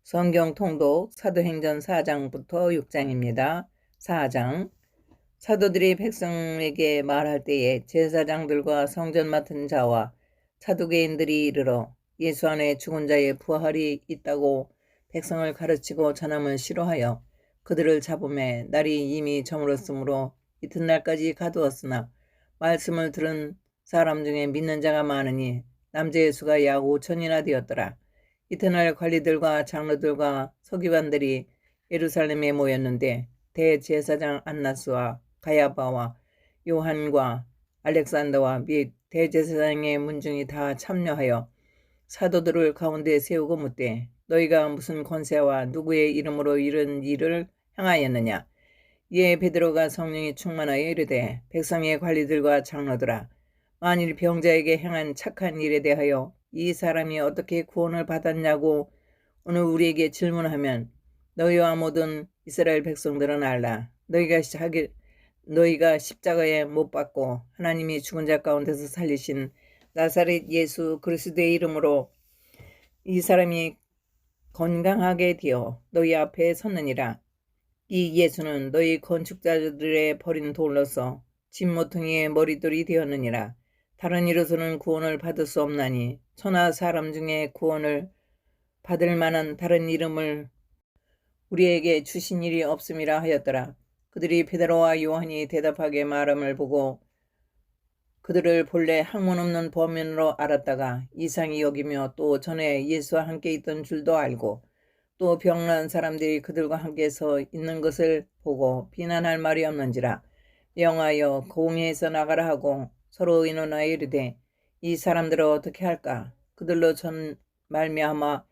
성경 통독 사도행전 4장부터 6장입니다. 4장. 사도들이 백성에게 말할 때에 제사장들과 성전 맡은 자와 사두개인들이 이르러 예수 안에 죽은 자의 부활이 있다고 백성을 가르치고 전함을 싫어하여 그들을 잡음에 날이 이미 저물었으므로 이튿날까지 가두었으나 말씀을 들은 사람 중에 믿는 자가 많으니 남자의 수가 약 5천이나 되었더라. 이튿날 관리들과 장로들과 서기관들이 예루살렘에 모였는데 대제사장 안나스와 가야바와 요한과 알렉산더와 및 대제사장의 문중이 다 참여하여 사도들을 가운데 세우고 묻되 너희가 무슨 권세와 누구의 이름으로 이런 일을 행하였느냐. 이에 베드로가 성령이 충만하여 이르되 백성의 관리들과 장로들아, 만일 병자에게 행한 착한 일에 대하여 이 사람이 어떻게 구원을 받았냐고 오늘 우리에게 질문하면 너희와 모든 이스라엘 백성들은 알라. 너희가 십자가에 못 박고 하나님이 죽은 자 가운데서 살리신 나사렛 예수 그리스도의 이름으로 이 사람이 건강하게 되어 너희 앞에 섰느니라. 이 예수는 너희 건축자들의 버린 돌로서 진모퉁이의 머릿돌이 되었느니라. 다른 이로서는 구원을 받을 수 없나니 천하 사람 중에 구원을 받을 만한 다른 이름을 우리에게 주신 일이 없음이라 하였더라. 그들이 베드로와 요한이 대답하게 말함을 보고 그들을 본래 학문 없는 범인으로 알았다가 이상히 여기며 또 전에 예수와 함께 있던 줄도 알고 또 병난 사람들이 그들과 함께 서 있는 것을 보고 비난할 말이 없는지라 명하여 공회에서 나가라 하고 서로 의논하여 이르되 이 사람들을 어떻게 할까. 그들로 전 말미암아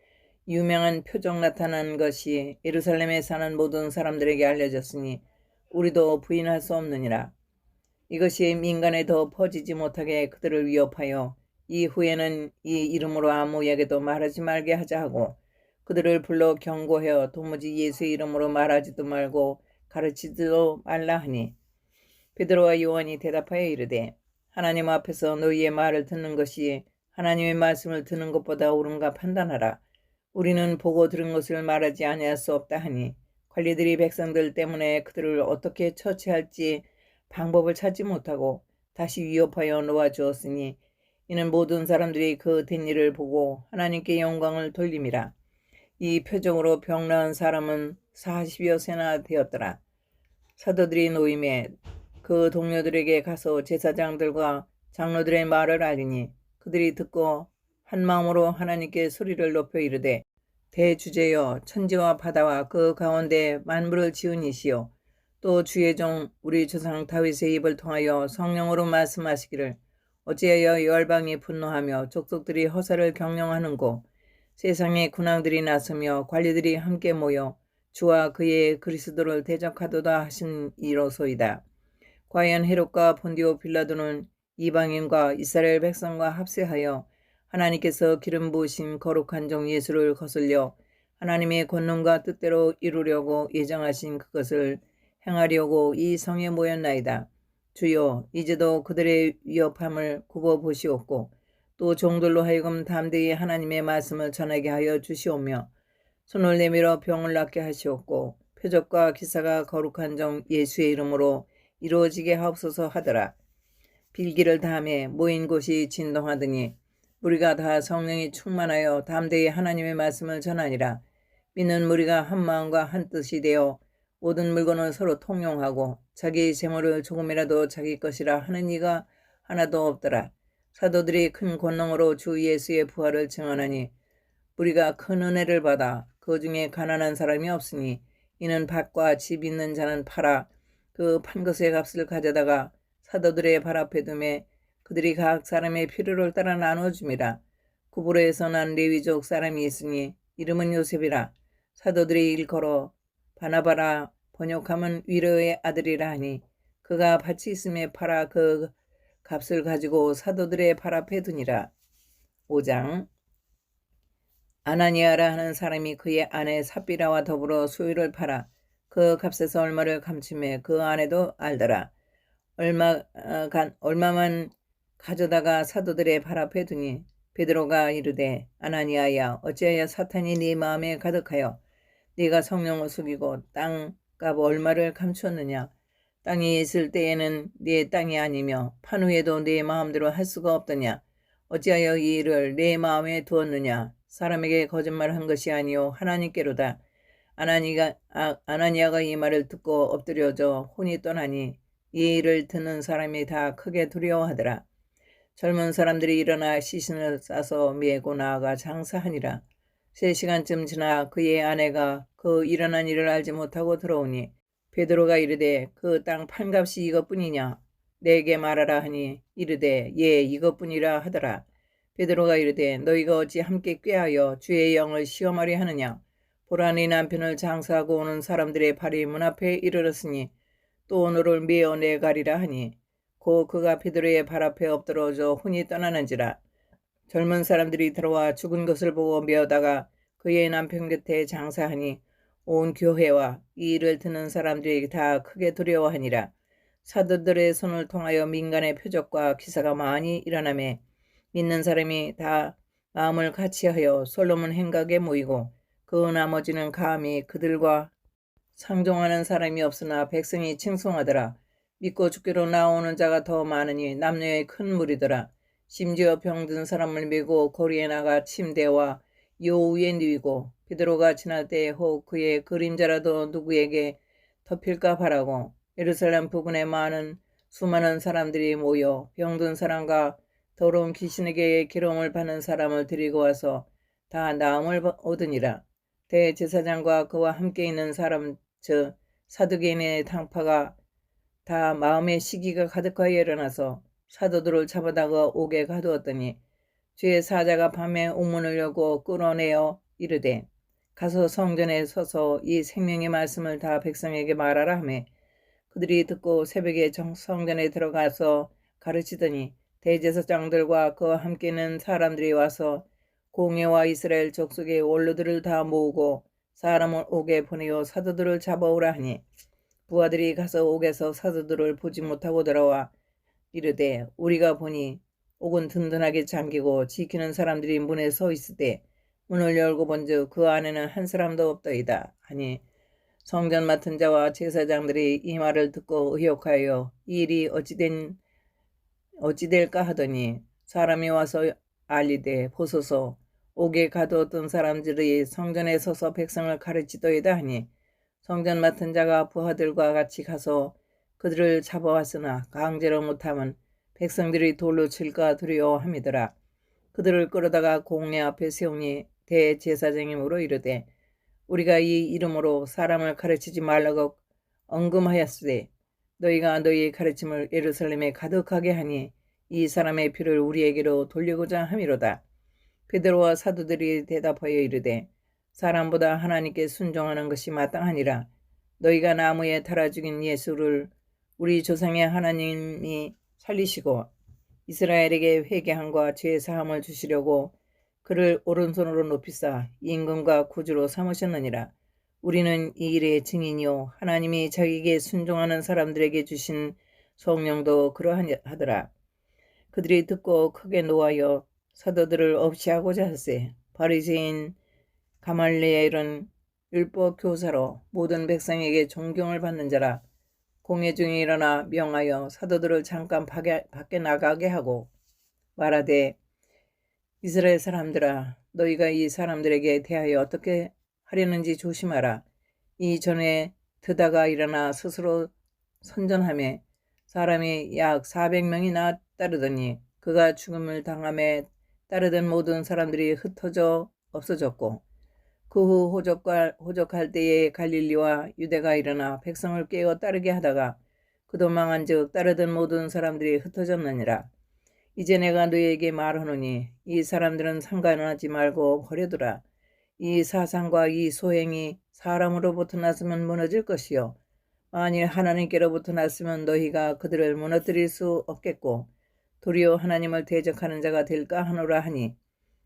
유명한 표적 나타난 것이 예루살렘에 사는 모든 사람들에게 알려졌으니 우리도 부인할 수 없느니라. 이것이 민간에 더 퍼지지 못하게 그들을 위협하여 이후에는 이 이름으로 아무에게도 말하지 말게 하자 하고 그들을 불러 경고하여 도무지 예수의 이름으로 말하지도 말고 가르치지도 말라 하니 베드로와 요한이 대답하여 이르되 하나님 앞에서 너희의 말을 듣는 것이 하나님의 말씀을 듣는 것보다 옳은가 판단하라. 우리는 보고 들은 것을 말하지 아니할 수 없다 하니 관리들이 백성들 때문에 그들을 어떻게 처치할지 방법을 찾지 못하고 다시 위협하여 놓아주었으니 이는 모든 사람들이 그 된 일을 보고 하나님께 영광을 돌림이라. 이 표적으로 병 나은 사람은 40여 세나 되었더라. 사도들이 노임에 그 동료들에게 가서 제사장들과 장로들의 말을 알리니 그들이 듣고 한 마음으로 하나님께 소리를 높여 이르되 대주제여 천지와 바다와 그 가운데 만물을 지은 이시여 또 주의 종 우리 조상 다윗의 입을 통하여 성령으로 말씀하시기를 어찌하여 열방이 분노하며 족속들이 허사를 경영하는고 세상의 군왕들이 나서며 관리들이 함께 모여 주와 그의 그리스도를 대적하도다 하신 이로소이다. 과연 헤롯과 본디오 빌라도는 이방인과 이스라엘 백성과 합세하여 하나님께서 기름 부으신 거룩한 종 예수를 거슬려 하나님의 권능과 뜻대로 이루려고 예정하신 그것을 행하려고 이 성에 모였나이다. 주여 이제도 그들의 위협함을 굽어 보시옵고 또 종들로 하여금 담대히 하나님의 말씀을 전하게 하여 주시오며 손을 내밀어 병을 낫게 하시옵고 표적과 기사가 거룩한 종 예수의 이름으로 이루어지게 하옵소서 하더라. 빌기를 다음에 모인 곳이 진동하더니 무리가 다 성령이 충만하여 담대히 하나님의 말씀을 전하니라. 믿는 무리가 한 마음과 한 뜻이 되어 모든 물건을 서로 통용하고 자기 재물을 조금이라도 자기 것이라 하는 이가 하나도 없더라. 사도들이 큰 권능으로 주 예수의 부활을 증언하니 우리가 큰 은혜를 받아 그 중에 가난한 사람이 없으니 이는 밭과 집 있는 자는 팔아 그 판 것의 값을 가져다가 사도들의 발 앞에 두매 그들이 각 사람의 필요를 따라 나눠줌이라. 구브로에서 난 레위족 사람이 있으니 이름은 요셉이라. 사도들이 일컬어 바나바라 번역하면 위로의 아들이라 하니 그가 밭이 있음에 팔아 그 값을 가지고 사도들의 발 앞에 두니라. 5장. 아나니아라 하는 사람이 그의 아내 삽비라와 더불어 소유를 팔아 그 값에서 얼마를 감춤해 그 아내도 알더라. 얼마만 가져다가 사도들의 발 앞에 두니 베드로가 이르되 아나니아야 어찌하여 사탄이 네 마음에 가득하여 네가 성령을 속이고 땅값 얼마를 감추었느냐. 땅에 있을 때에는 네 땅이 아니며 판 후에도 네 마음대로 할 수가 없더냐. 어찌하여 이 일을 내 마음에 두었느냐. 사람에게 거짓말한 것이 아니요 하나님께로다. 아나니아가 이 말을 듣고 엎드려져 혼이 떠나니 이 일을 듣는 사람이 다 크게 두려워하더라. 젊은 사람들이 일어나 시신을 싸서 메고 나아가 장사하니라. 3시간쯤 지나 그의 아내가 그 일어난 일을 알지 못하고 들어오니 베드로가 이르되 그 땅 판값이 이것뿐이냐. 내게 말하라 하니 이르되 예 이것뿐이라 하더라. 베드로가 이르되 너희가 어찌 함께 꾀하여 주의 영을 시험하려 하느냐. 보라 네 남편을 장사하고 오는 사람들의 발이 문 앞에 이르렀으니 또 오늘을 메어 내가리라 하니 곧 그가 베드로의 발 앞에 엎드러져 혼이 떠나는지라. 젊은 사람들이 들어와 죽은 것을 보고 메어다가 그의 남편 곁에 장사하니 온 교회와 이 일을 듣는 사람들이 다 크게 두려워하니라. 사도들의 손을 통하여 민간의 표적과 기사가 많이 일어나매 믿는 사람이 다 마음을 같이하여 솔로몬 행각에 모이고 그 나머지는 감히 그들과 상종하는 사람이 없으나 백성이 칭송하더라. 믿고 죽기로 나오는 자가 더 많으니 남녀의 큰 무리더라. 심지어 병든 사람을 메고 거리에 나가 침대와 요 위에 누이고 베드로가 지날 때에 혹 그의 그림자라도 누구에게 덮일까 바라고 예루살렘 부근에 수많은 사람들이 모여 병든 사람과 더러운 귀신에게 기름을 받는 사람을 데리고 와서 다 나음을 얻으니라. 대제사장과 그와 함께 있는 사람 즉 사두개인의 당파가 다 마음에 시기가 가득하여 일어나서 사도들을 잡아다가 옥에 가두었더니 주의 사자가 밤에 옥문을 열고 끌어내어 이르되 가서 성전에 서서 이 생명의 말씀을 다 백성에게 말하라 하매 그들이 듣고 새벽에 성전에 들어가서 가르치더니 대제사장들과 그와 함께는 사람들이 와서 공회와 이스라엘 족속의 원로들을 다 모으고 사람을 옥에 보내어 사도들을 잡아오라 하니 부하들이 가서 옥에서 사도들을 보지 못하고 들어와 이르되 우리가 보니 옥은 든든하게 잠기고 지키는 사람들이 문에 서 있으되 문을 열고 본즉 그 안에는 한 사람도 없더이다 하니 성전 맡은 자와 제사장들이 이 말을 듣고 의혹하여 이 일이 어찌 될까 하더니 사람이 와서 알리되 보소서 옥에 가두었던 사람들이 성전에 서서 백성을 가르치더이다 하니 성전 맡은 자가 부하들과 같이 가서 그들을 잡아왔으나 강제로 못하면 백성들이 돌로 칠까 두려워함이더라. 그들을 끌어다가 공회 앞에 세우니 대제사장이므로 이르되 우리가 이 이름으로 사람을 가르치지 말라고 언금하였으되 너희가 너희의 가르침을 예루살렘에 가득하게 하니 이 사람의 피를 우리에게로 돌리고자 함이로다. 베드로와 사도들이 대답하여 이르되 사람보다 하나님께 순종하는 것이 마땅하니라. 너희가 나무에 달아 죽인 예수를 우리 조상의 하나님이 살리시고 이스라엘에게 회개함과 죄 사함을 주시려고 그를 오른손으로 높이사 임금과 구주로 삼으셨느니라. 우리는 이 일의 증인이요 하나님이 자기에게 순종하는 사람들에게 주신 성령도 그러하더라. 그들이 듣고 크게 노하여 사도들을 없이하고자 하세. 바리새인 가말리엘은 율법 교사로 모든 백성에게 존경을 받는 자라. 공회 중에 일어나 명하여 사도들을 잠깐 밖에 나가게 하고 말하되 이스라엘 사람들아 너희가 이 사람들에게 대하여 어떻게 하려는지 조심하라. 이전에 드다가 일어나 스스로 선전하며 사람이 약 400명이나 따르더니 그가 죽음을 당함에 따르던 모든 사람들이 흩어져 없어졌고 그 후 호적할 때에 갈릴리와 유대가 일어나 백성을 깨어 따르게 하다가 그 도망한 즉 따르던 모든 사람들이 흩어졌느니라. 이제 내가 너희에게 말하노니 이 사람들은 상관하지 말고 버려두라. 이 사상과 이 소행이 사람으로부터 났으면 무너질 것이요 만일 하나님께로부터 났으면 너희가 그들을 무너뜨릴 수 없겠고 도리어 하나님을 대적하는 자가 될까 하노라 하니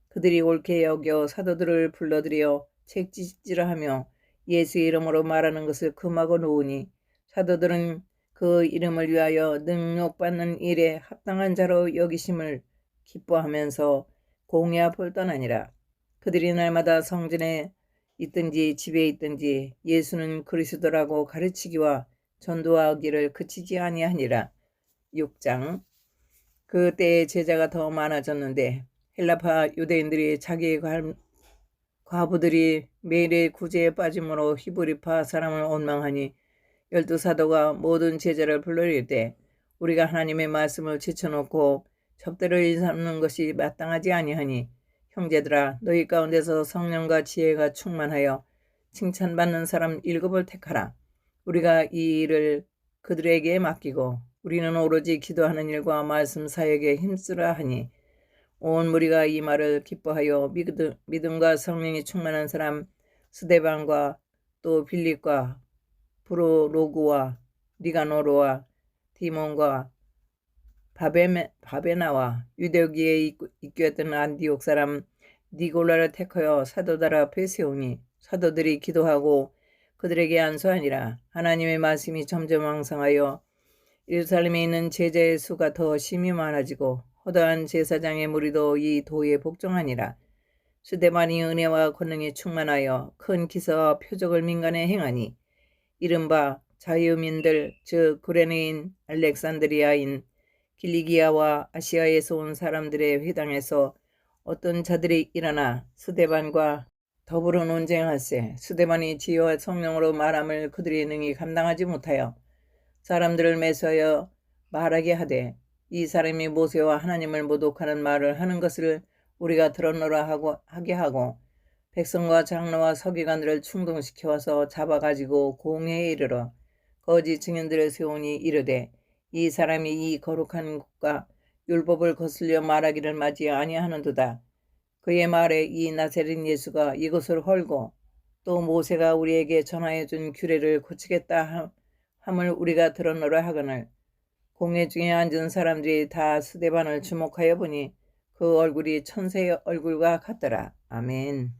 그들이 옳게 여겨 사도들을 불러들여 책짓질하며 예수의 이름으로 말하는 것을 금하고 놓으니 사도들은 그 이름을 위하여 능력받는 일에 합당한 자로 여기심을 기뻐하면서 공회 앞을 떠나니라. 그들이 날마다 성전에 있든지 집에 있든지 예수는 그리스도라고 가르치기와 전도하기를 그치지 아니하니라. 6장. 그때의 제자가 더 많아졌는데 헬라파 유대인들이 자기의 과부들이 매일의 구제에 빠짐으로 히브리파 사람을 원망하니 12사도가 모든 제자를 불러 이르되 우리가 하나님의 말씀을 제쳐놓고 접대를 일삼는 것이 마땅하지 아니하니 형제들아 너희 가운데서 성령과 지혜가 충만하여 칭찬받는 사람 7을 택하라. 우리가 이 일을 그들에게 맡기고 우리는 오로지 기도하는 일과 말씀 사역에 힘쓰라 하니 온 무리가 이 말을 기뻐하여 믿음과 성령이 충만한 사람 스데반과 또 빌립과 브로로그와 니가노르와 디몬과 바베나와 유대기에 입교했던 안디옥 사람 니골라를 택하여 사도들 앞에 세우니 사도들이 기도하고 그들에게 안수하니라. 하나님의 말씀이 점점 왕성하여 예루살렘에 있는 제자의 수가 더 심히 많아지고 허다한 제사장의 무리도 이 도에 복종하니라. 스데반이 은혜와 권능에 충만하여 큰 기사와 표적을 민간에 행하니 이른바 자유민들 즉 구레네인 알렉산드리아인 길리기아와 아시아에서 온 사람들의 회당에서 어떤 자들이 일어나 스데반과 더불어 논쟁할세. 스데반이 지혜와 성령으로 말함을 그들이 능히 감당하지 못하여 사람들을 매수하여 말하게 하되 이 사람이 모세와 하나님을 모독하는 말을 하는 것을 우리가 들었노라 하게 하고 백성과 장로와 서기관들을 충동시켜 와서 잡아가지고 공회에 이르러 거짓 증인들을 세우니 이르되 이 사람이 이 거룩한 것과 율법을 거슬려 말하기를 맞이 아니하는도다. 그의 말에 이 나사렛 예수가 이것을 헐고 또 모세가 우리에게 전하여 준 규례를 고치겠다 함을 우리가 들었노라 하거늘 공회 중에 앉은 사람들이 다 스데반을 주목하여 보니 그 얼굴이 천사의 얼굴과 같더라. 아멘.